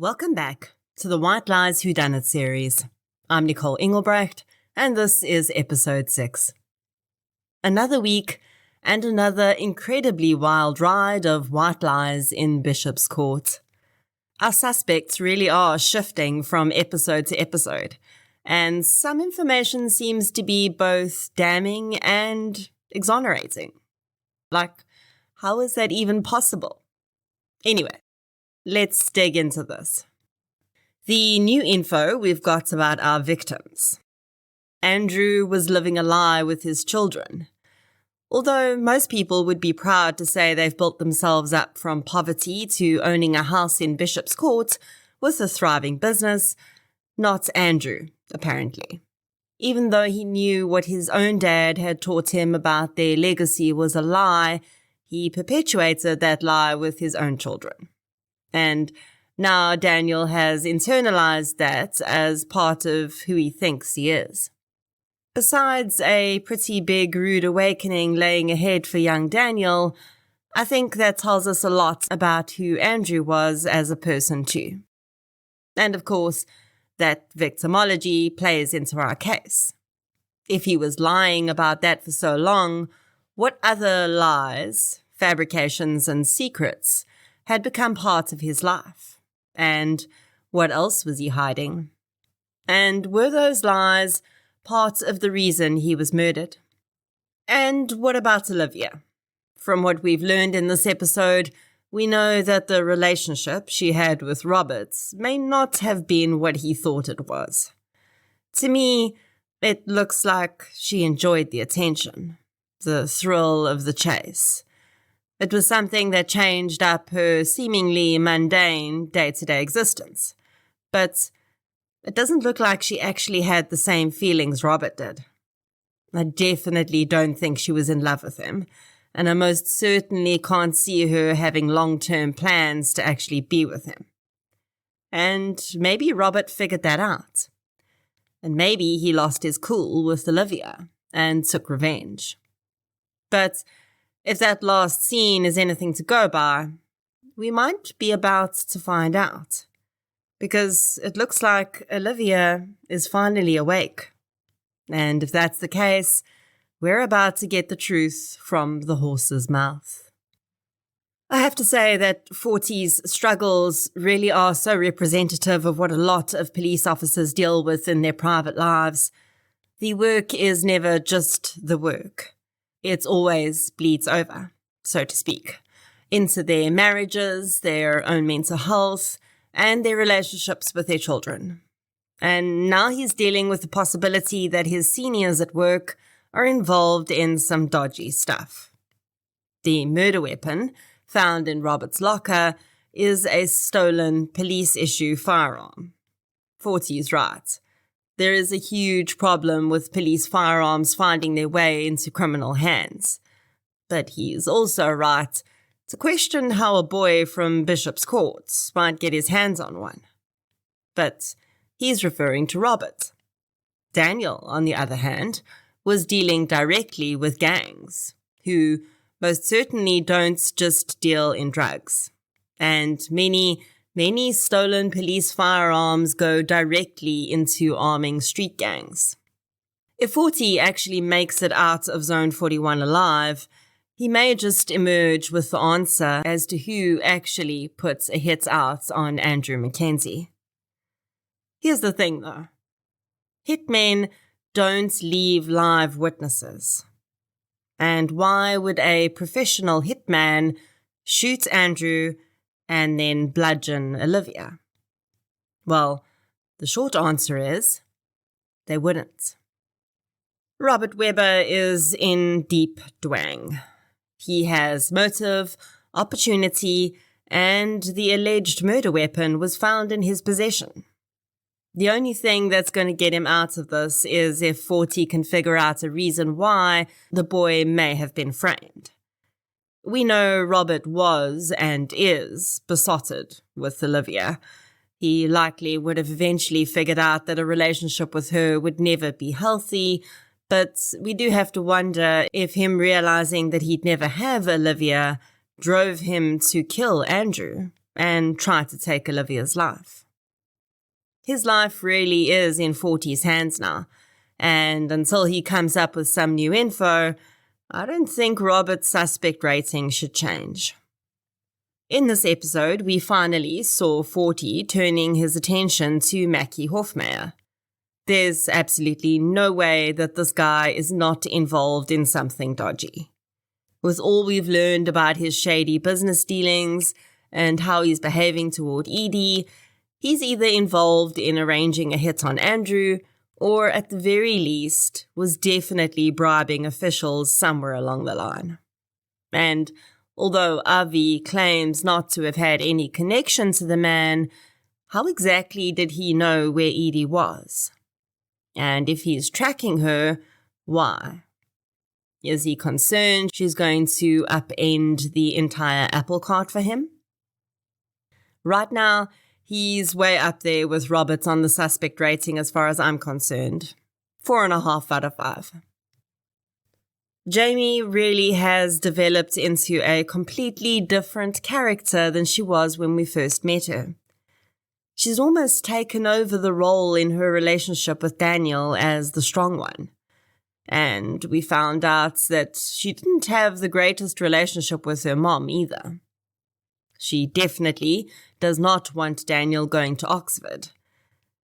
Welcome back to the White Lies Whodunit series. I'm Nicole Engelbrecht, and this is episode 6. Another week and another incredibly wild ride of white lies in Bishopscourt. Our suspects really are shifting from episode to episode, and some information seems to be both damning and exonerating. Like, how is that even possible? Anyway, let's dig into this. The new info we've got about our victims. Andrew was living a lie with his children. Although most people would be proud to say they've built themselves up from poverty to owning a house in Bishopscourt with a thriving business, not Andrew, apparently. Even though he knew what his own dad had taught him about their legacy was a lie, he perpetuated that lie with his own children. And now Daniel has internalized that as part of who he thinks he is. Besides a pretty big rude awakening laying ahead for young Daniel, I think that tells us a lot about who Andrew was as a person too. And of course, that victimology plays into our case. If he was lying about that for so long, what other lies, fabrications, and secrets had become part of his life? And what else was he hiding? And were those lies part of the reason he was murdered? And what about Olivia? From what we've learned in this episode, we know that the relationship she had with Robert may not have been what he thought it was. To me, it looks like she enjoyed the attention, the thrill of the chase. It was something that changed up her seemingly mundane day-to-day existence. But it doesn't look like she actually had the same feelings Robert did. I definitely don't think she was in love with him, and I most certainly can't see her having long-term plans to actually be with him. And maybe Robert figured that out. And maybe he lost his cool with Olivia and took revenge. But if that last scene is anything to go by, we might be about to find out. Because it looks like Olivia is finally awake. And if that's the case, we're about to get the truth from the horse's mouth. I have to say that 40's struggles really are so representative of what a lot of police officers deal with in their private lives. The work is never just the work. It always bleeds over, so to speak, into their marriages, their own mental health, and their relationships with their children. And now he's dealing with the possibility that his seniors at work are involved in some dodgy stuff. The murder weapon found in Robert's locker is a stolen police-issue firearm. 40's right. There is a huge problem with police firearms finding their way into criminal hands. But he is also right to question how a boy from Bishopscourt might get his hands on one. But he's referring to Robert. Daniel, on the other hand, was dealing directly with gangs, who most certainly don't just deal in drugs. And many stolen police firearms go directly into arming street gangs. If 40 actually makes it out of Zone 41 alive, he may just emerge with the answer as to who actually puts a hit out on Andrew Mackenzie. Here's the thing though. Hitmen don't leave live witnesses. And why would a professional hitman shoot Andrew and then bludgeon Olivia? Well, the short answer is, they wouldn't. Robert Webber is in deep dwang. He has motive, opportunity, and the alleged murder weapon was found in his possession. The only thing that's going to get him out of this is if 40 can figure out a reason why the boy may have been framed. We know Robert was and is besotted with Olivia. He likely would have eventually figured out that a relationship with her would never be healthy, but we do have to wonder if him realizing that he'd never have Olivia drove him to kill Andrew, and try to take Olivia's life. His life really is in 40's hands now, and until he comes up with some new info, I don't think Robert's suspect rating should change. In this episode, we finally saw 40 turning his attention to Mackie Hofmeyer. There's absolutely no way that this guy is not involved in something dodgy. With all we've learned about his shady business dealings and how he's behaving toward Edie, he's either involved in arranging a hit on Andrew, or at the very least, was definitely bribing officials somewhere along the line. And although Avi claims not to have had any connection to the man, how exactly did he know where Edie was? And if he's tracking her, why? Is he concerned she's going to upend the entire apple cart for him? Right now, he's way up there with Robert on the suspect rating as far as I'm concerned. 4.5 out of 5. Jamie really has developed into a completely different character than she was when we first met her. She's almost taken over the role in her relationship with Daniel as the strong one. And we found out that she didn't have the greatest relationship with her mom either. She definitely does not want Daniel going to Oxford.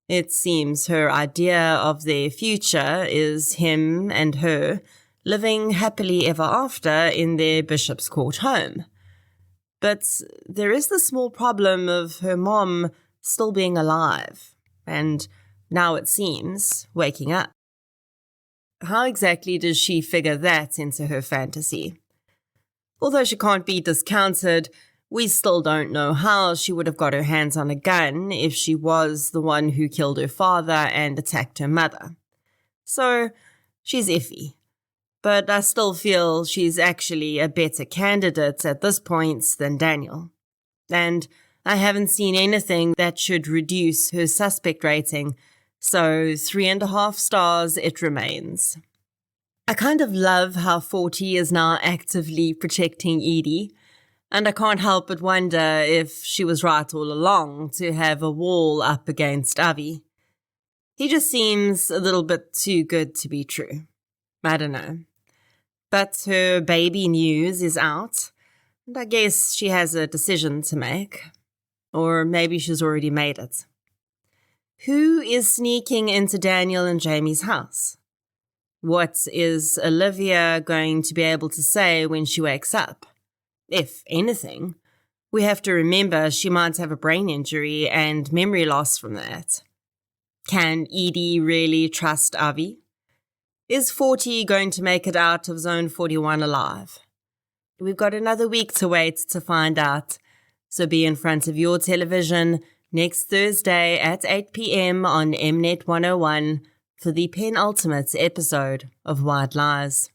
It seems her idea of their future is him and her living happily ever after in their Bishopscourt home. But there is the small problem of her mom still being alive, and now it seems waking up. How exactly does she figure that into her fantasy? Although she can't be discounted, we still don't know how she would have got her hands on a gun if she was the one who killed her father and attacked her mother. So she's iffy. But I still feel she's actually a better candidate at this point than Daniel. And I haven't seen anything that should reduce her suspect rating, so 3.5 stars it remains. I kind of love how 40 is now actively protecting Edie, and I can't help but wonder if she was right all along to have a wall up against Avi. He just seems a little bit too good to be true. I don't know. But her baby news is out, and I guess she has a decision to make. Or maybe she's already made it. Who is sneaking into Daniel and Jamie's house? What is Olivia going to be able to say when she wakes up? If anything, we have to remember she might have a brain injury and memory loss from that. Can Edie really trust Avi? Is 40 going to make it out of Zone 41 alive? We've got another week to wait to find out. So be in front of your television next Thursday at 8 p.m. on Mnet 101 for the penultimate episode of White Lies.